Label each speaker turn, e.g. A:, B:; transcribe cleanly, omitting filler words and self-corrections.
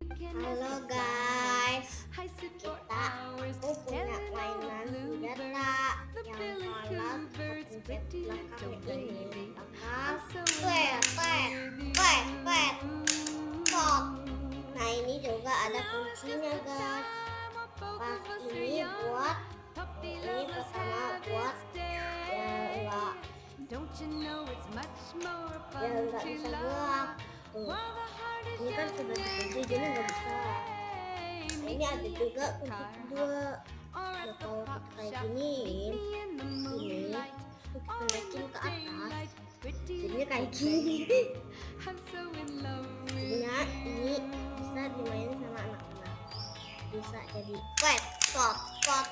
A: Halo guys, aku punya mainan senjata yang kalau pencet belakang ini bakal stop. Nah ini juga ada kuncinya guys. Pas ini buat ini pertama buat enggak bisa gerak. Tuh. Ini kan sudah dikunci jadi nggak bisa. Nah, ini ada juga kunci kedua. Nah kalau kita kayak giniin ini kita naikin ke atas jadinya kayak gini. Sebenarnya ini bisa dimainin sama anak-anak, bisa jadi stop